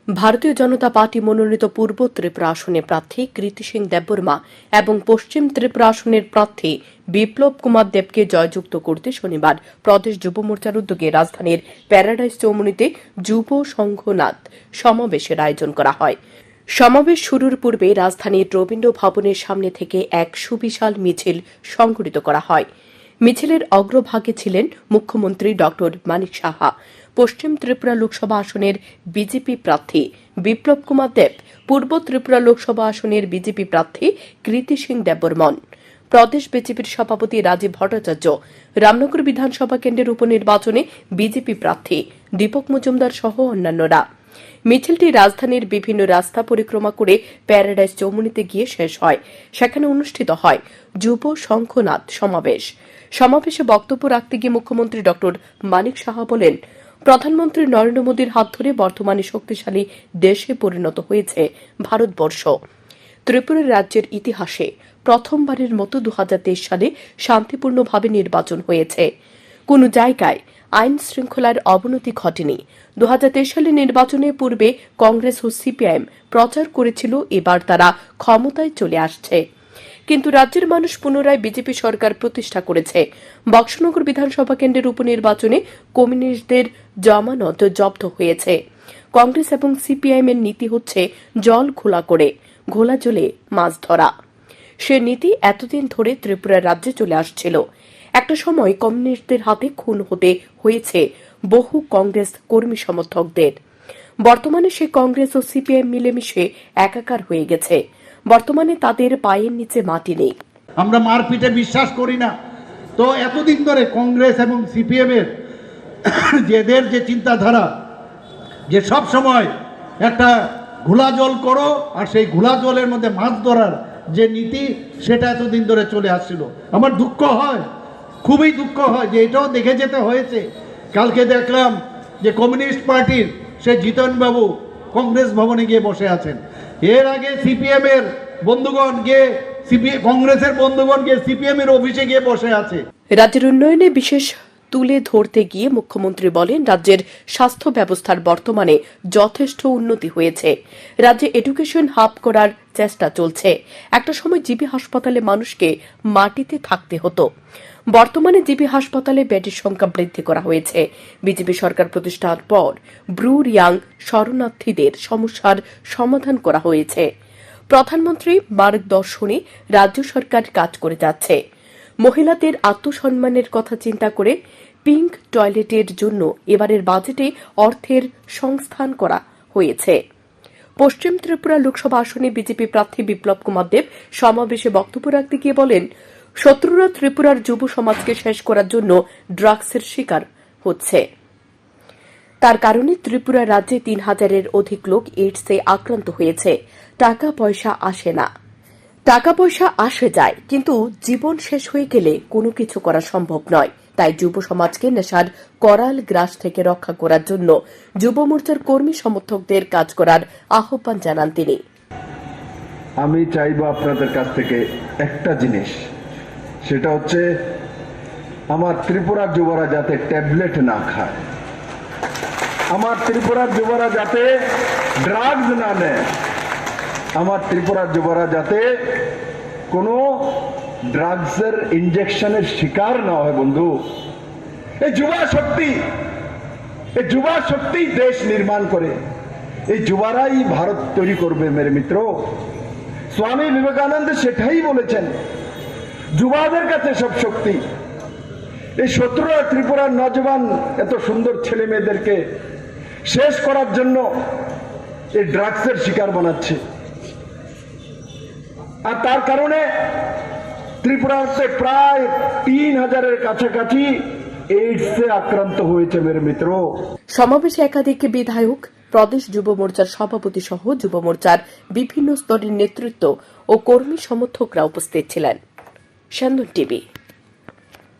ভারতীয় জনতা পার্টি মনোনীত পূর্ব ত্রিপুরা আসনের প্রার্থী কৃতি সিং দেববর্মা এবং পশ্চিম ত্রিপুরা আসনের প্রার্থী বিপ্লব কুমার দেবকে জয়যুক্ত করতে শনিবার প্রদেশ যুব মোর্চার উদ্যোগে রাজধানীর প্যারাডাইস চৌমুহনীতে যুব সংঘনাদ সমাবেশের আয়োজন করা হয়। সমাবেশ শুরুর পূর্বে রাজধানীর রবীন্দ্র ভবনের সামনে থেকে এক সুবিশাল মিছিল সংঘটিত করা হয়। মিছিলের অগ্রভাগে ছিলেন মুখ্যমন্ত্রী ড মানিক সাহা, পশ্চিম ত্রিপুরা লোকসভা আসনের বিজেপি প্রার্থী বিপ্লব কুমার দেব, পূর্ব ত্রিপুরা লোকসভা আসনের বিজেপি প্রার্থী কৃতি সিং দেববর্মন, প্রদেশ বিজেপির সভাপতি রাজীব ভট্টাচার্য, রামনগর বিধানসভা কেন্দ্রের উপনির্বাচনে বিজেপি প্রার্থী দীপক মজুমদার সহ অন্যান্যরা। মিছিলটি রাজধানীর বিভিন্ন রাস্তা পরিক্রমা করে প্যারাডাইস চৌমুহনীতে গিয়ে শেষ হয়। সেখানে অনুষ্ঠিত হয় যুব সংঘনাদ সমাবেশ। সমাবেশে বক্তব্য রাখতে গিয়ে মুখ্যমন্ত্রী ড মানিক সাহা বলেন, প্রধানমন্ত্রী নরেন্দ্র মোদীর হাত ধরে বর্তমানে শক্তিশালী দেশে পরিণত হয়েছে ভারতবর্ষ। ত্রিপুরা রাজ্যের ইতিহাসে প্রথমবারের মতো 2023 সালে শান্তিপূর্ণভাবে নির্বাচন হয়েছে। কোন জায়গায় আইন শৃঙ্খলার অবনতি ঘটেনি। 2023 সালে নির্বাচনের পূর্বে কংগ্রেস ও সিপিআইএম প্রচার করেছিল এবার তারা ক্ষমতায় চলে আসছে, কিন্তু রাজ্যের মানুষ পুনরায় বিজেপি সরকার প্রতিষ্ঠা করেছে। বক্সনগর বিধানসভা কেন্দ্রের উপনির্বাচনে কমিউনিস্টদের জামানত জব্দ হয়েছে। কংগ্রেস এবং সিপিআইএম এর নীতি হচ্ছে জল ঘোলা করে ঘোলা জলে মাছ ধরা। সে নীতি এতদিন ধরে ত্রিপুরা রাজ্যে চলে আসছিল। একটা সময় কমিউনিস্টদের হাতে খুন হতে হয়েছে বহু কংগ্রেস কর্মী সমর্থকদের। বর্তমানে সে কংগ্রেস ও সিপিআইএম মিলেমিশে একাকার হয়ে গেছে। বর্তমানে তাদের পায়ের নিচে মাটি নেই। আমরা মারপিটে বিশ্বাস করি না। তো এতদিন ধরে কংগ্রেস এবং সিপিএম এর যেদের যে চিন্তাধারা, যে সব সময় একটা ঘোলা জল করো আর সেই ঘোলা জলের মধ্যে মাছ ধরার যে নীতি, সেটা এতদিন ধরে চলে আসছিল। আমার দুঃখ হয়, খুবই দুঃখ হয় যে এটাও দেখে যেতে হয়েছে। কালকে দেখলাম যে কমিউনিস্ট পার্টির সে জিতনবাবু কংগ্রেস ভবনে গিয়ে বসে আছেন। এর আগে সিপিএম এর বন্ধুগণ গিয়ে কংগ্রেসের বন্ধুগণ গিয়ে সিপিএম এর অফিসে গিয়ে বসে আছে। রাজ্যের উন্নয়নে বিশেষ তুলে ধরতে গিয়ে মুখ্যমন্ত্রী বলেন, রাজ্যের স্বাস্থ্য ব্যবস্থার বর্তমানে যথেষ্ট উন্নতি হয়েছে। রাজ্যে এডুকেশন হাব করার চেষ্টা চলছে। একটা সময় জিবি হাসপাতালে মানুষকে মাটিতে থাকতে হতো। বর্তমানে জিবি হাসপাতালে বেডের সংখ্যা বৃদ্ধি করা হয়েছে। বিজেপি সরকার প্রতিষ্ঠার পর ব্রু রিয়াং শরণার্থীদের সমস্যার সমাধান করা হয়েছে। প্রধানমন্ত্রী মার্গদর্শনে রাজ্য সরকার কাজ করে যাচ্ছে। মহিলাদের আত্মসম্মানের কথা চিন্তা করে পিঙ্ক টয়লেটের জন্য এবারের বাজেটে অর্থের সংস্থান করা হয়েছে। পশ্চিম ত্রিপুরা লোকসভা আসনে বিজেপি প্রার্থী বিপ্লব কুমার দেব সমাবেশে বক্তব্য রাখতে গিয়ে বলেন, শত্রুরা ত্রিপুরার যুব সমাজকে শেষ করার জন্য ড্রাগসের শিকার হচ্ছে। তার কারণে ত্রিপুরা রাজ্যে 3000-এর অধিক লোক এইডসে আক্রান্ত হয়েছে। টাকা পয়সা আসে না, টাকা পয়সা আসে যায়, কিন্তু জীবন শেষ হয়ে গেলে কোনো কিছু করা সম্ভব নয়। তাই যুব সমাজকে নেশার করাল গ্রাস থেকে রক্ষা করার জন্য যুব মোর্চার কর্মী সমর্থকদের কাজ করার আহ্বান জানান তিনি। আমি চাইব আপনাদের কাছ থেকে একটা জিনিস, সেটা হচ্ছে আমার ত্রিপুরার যুবরা যাতে ট্যাবলেট না খায়, আমার ত্রিপুরার যুবরা যাতে ড্রাগস না নেয়, আমার ত্রিপুরার যুবরা যাতে কোনো ড্রাগসের ইনজেকশনের শিকার না হয়। বন্ধু, এই যুবা শক্তি দেশ নির্মাণ করে। এই যুবারাই ভারত তৈরি করবে মেরে মিত্র। স্বামী বিবেকানন্দ সেটাই বলেছেন, যুবাদের কাছে সব শক্তি। এই শত্রুরা ত্রিপুরার নজওয়ান এত সুন্দর ছেলে মেয়েদেরকে শেষ করার জন্য এই ড্রাগসের শিকার বানাচ্ছে। আর তার কারণে ত্রিপুরাতে প্রায় 3000-এর কাছাকাছি এইডসে আক্রান্ত হয়েছে মেরে মিত্র। সমাবেশে একাধিক বিধায়ক, প্রদেশ যুব মোর্চার সভাপতি সহ যুব মোর্চার বিভিন্ন স্তরের নেতৃত্ব ও কর্মী সমর্থকরা উপস্থিত ছিলেন। স্যান্দন টিভি।